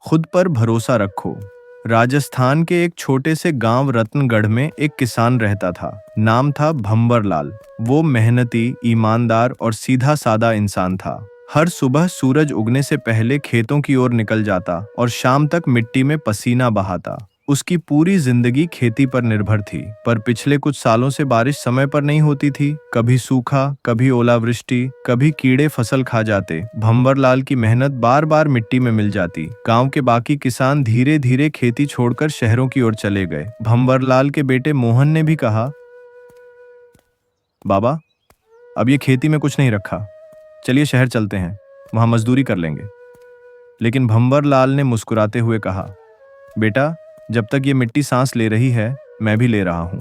खुद पर भरोसा रखो। राजस्थान के एक छोटे से गांव रतनगढ़ में एक किसान रहता था। नाम था भंवरलाल। वो मेहनती, ईमानदार और सीधा साधा इंसान था। हर सुबह सूरज उगने से पहले खेतों की ओर निकल जाता और शाम तक मिट्टी में पसीना बहाता। उसकी पूरी जिंदगी खेती पर निर्भर थी, पर पिछले कुछ सालों से बारिश समय पर नहीं होती थी। कभी सूखा, कभी ओलावृष्टि, कभी कीड़े फसल खा जाते। भंवरलाल की मेहनत बार बार मिट्टी में मिल जाती। गांव के बाकी किसान धीरे धीरे खेती छोड़कर शहरों की ओर चले गए। भंवरलाल के बेटे मोहन ने भी कहा, बाबा, अब ये खेती में कुछ नहीं रखा, चलिए शहर चलते हैं, वहां मजदूरी कर लेंगे। लेकिन भंवरलाल ने मुस्कुराते हुए कहा, बेटा, जब तक ये मिट्टी सांस ले रही है, मैं भी ले रहा हूं।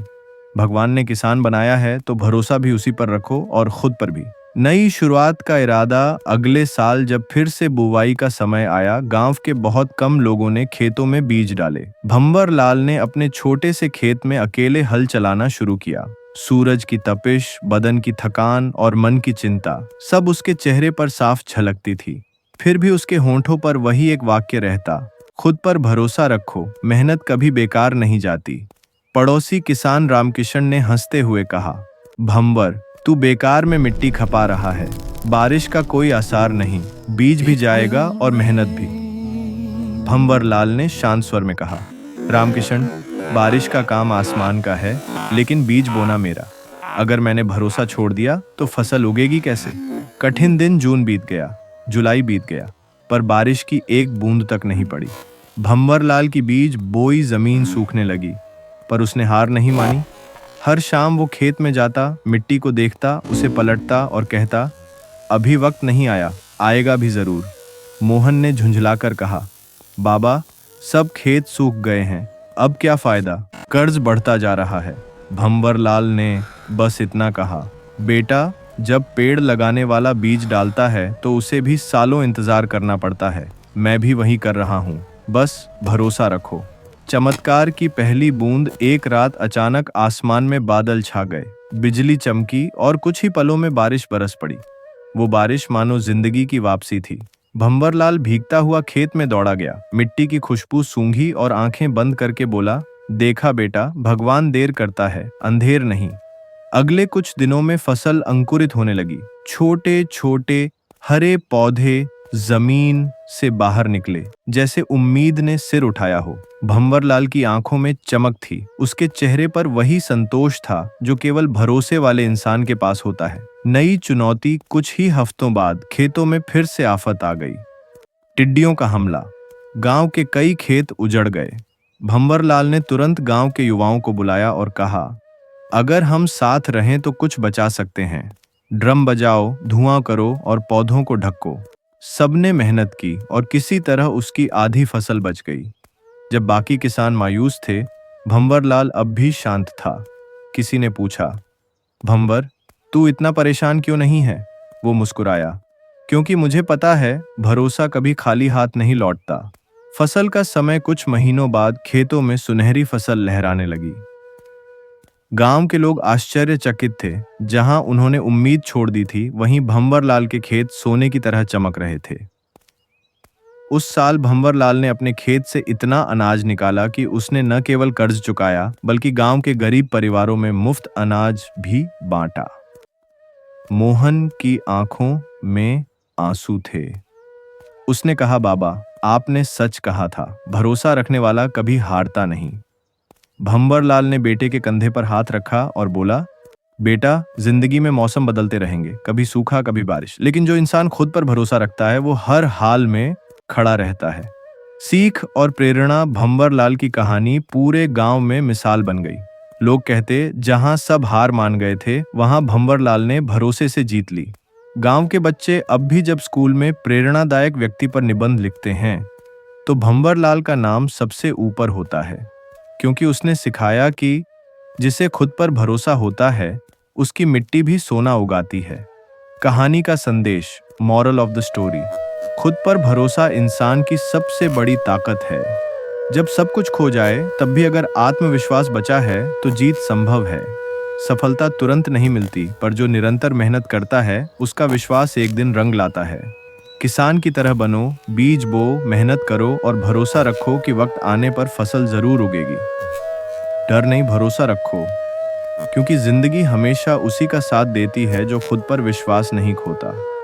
भगवान ने किसान बनाया है तो भरोसा भी उसी पर रखो और खुद पर भी। नई शुरुआत का इरादा। अगले साल जब फिर से बुवाई का समय आया, गांव के बहुत कम लोगों ने खेतों में बीज डाले। भंवरलाल ने अपने छोटे से खेत में अकेले हल चलाना शुरू किया। सूरज की तपिश, बदन की थकान और मन की चिंता सब उसके चेहरे पर साफ झलकती थी। फिर भी उसके होंठों पर वही एक वाक्य रहता, खुद पर भरोसा रखो, मेहनत कभी बेकार नहीं जाती। पड़ोसी किसान रामकिशन ने हंसते हुए कहा, भंवर, तू बेकार में मिट्टी खपा रहा है। बारिश का कोई आसार नहीं, बीज भी जाएगा और मेहनत भी। भंवरलाल ने शांत स्वर में कहा, रामकिशन, बारिश का काम आसमान का है, लेकिन बीज बोना मेरा। अगर मैंने भरोसा छोड़ दिया तो फसल उगेगी कैसे? कठिन दिन जून बीत गया, जुलाई बीत गया, पर बारिश की एक बूंद तक नहीं पड़ी। भंवरलाल की बीज बोई जमीन सूखने लगी, पर उसने हार नहीं मानी। हर शाम वो खेत में जाता, मिट्टी को देखता, उसे पलटता और कहता, अभी वक्त नहीं आया, आएगा भी जरूर। मोहन ने झुंझलाकर कहा, बाबा, सब खेत सूख गए हैं, अब क्या फायदा, कर्ज बढ़ता जा रहा है। भंवरलाल ने बस इतना कहा, बेटा, जब पेड़ लगाने वाला बीज डालता है तो उसे भी सालों इंतजार करना पड़ता है। मैं भी वही कर रहा हूँ, बस भरोसा रखो। चमत्कार की पहली बूंद एक रात अचानक आसमान में बादल छा गए, बिजली चमकी और कुछ ही पलों में बारिश बरस पड़ी। वो बारिश मानो जिंदगी की वापसी थी। भंवरलाल भीगता हुआ खेत में दौड़ा गया, मिट्टी की खुशबू सूंघी और आंखें बंद करके बोला, देखा बेटा, भगवान देर करता है, अंधेर नहीं। अगले कुछ दिनों में फसल अंकुरित होने लगी। छोटे छोटे हरे पौधे जमीन से बाहर निकले, जैसे उम्मीद ने सिर उठाया हो। भंवरलाल की आंखों में चमक थी, उसके चेहरे पर वही संतोष था जो केवल भरोसे वाले इंसान के पास होता है। नई चुनौती। कुछ ही हफ्तों बाद खेतों में फिर से आफत आ गई। टिड्डियों का हमला। गांव के कई खेत उजड़ गए। भंवरलाल ने तुरंत गांव के युवाओं को बुलाया और कहा, अगर हम साथ रहें तो कुछ बचा सकते हैं। ड्रम बजाओ, धुआं करो और पौधों को ढको। सबने मेहनत की और किसी तरह उसकी आधी फसल बच गई। जब बाकी किसान मायूस थे, भंवरलाल अब भी शांत था। किसी ने पूछा, भंवर, तू इतना परेशान क्यों नहीं है? वो मुस्कुराया, क्योंकि मुझे पता है, भरोसा कभी खाली हाथ नहीं लौटता। फसल का समय। कुछ महीनों बाद खेतों में सुनहरी फसल लहराने लगी। गांव के लोग आश्चर्यचकित थे। जहां उन्होंने उम्मीद छोड़ दी थी, वहीं भंवरलाल के खेत सोने की तरह चमक रहे थे। उस साल भंवरलाल ने अपने खेत से इतना अनाज निकाला कि उसने न केवल कर्ज चुकाया, बल्कि गांव के गरीब परिवारों में मुफ्त अनाज भी बांटा। मोहन की आंखों में आंसू थे। उसने कहा, बाबा, आपने सच कहा था, भरोसा रखने वाला कभी हारता नहीं। भंवरलाल ने बेटे के कंधे पर हाथ रखा और बोला, बेटा, जिंदगी में मौसम बदलते रहेंगे, कभी सूखा कभी बारिश, लेकिन जो इंसान खुद पर भरोसा रखता है वो हर हाल में खड़ा रहता है। सीख और प्रेरणा। भंवरलाल की कहानी पूरे गांव में मिसाल बन गई। लोग कहते, जहां सब हार मान गए थे, वहां भंवरलाल ने भरोसे से जीत ली। गांव के बच्चे अब भी जब स्कूल में प्रेरणादायक व्यक्ति पर निबंध लिखते हैं, तो भंवरलाल का नाम सबसे ऊपर होता है, क्योंकि उसने सिखाया कि जिसे खुद पर भरोसा होता है, उसकी मिट्टी भी सोना उगाती है। कहानी का संदेश, मॉरल ऑफ द स्टोरी, खुद पर भरोसा इंसान की सबसे बड़ी ताकत है। जब सब कुछ खो जाए, तब भी अगर आत्मविश्वास बचा है तो जीत संभव है। सफलता तुरंत नहीं मिलती, पर जो निरंतर मेहनत करता है, उसका विश्वास एक दिन रंग लाता है। किसान की तरह बनो, बीज बो, मेहनत करो और भरोसा रखो कि वक्त आने पर फसल जरूर उगेगी। डर नहीं, भरोसा रखो, क्योंकि जिंदगी हमेशा उसी का साथ देती है जो खुद पर विश्वास नहीं खोता।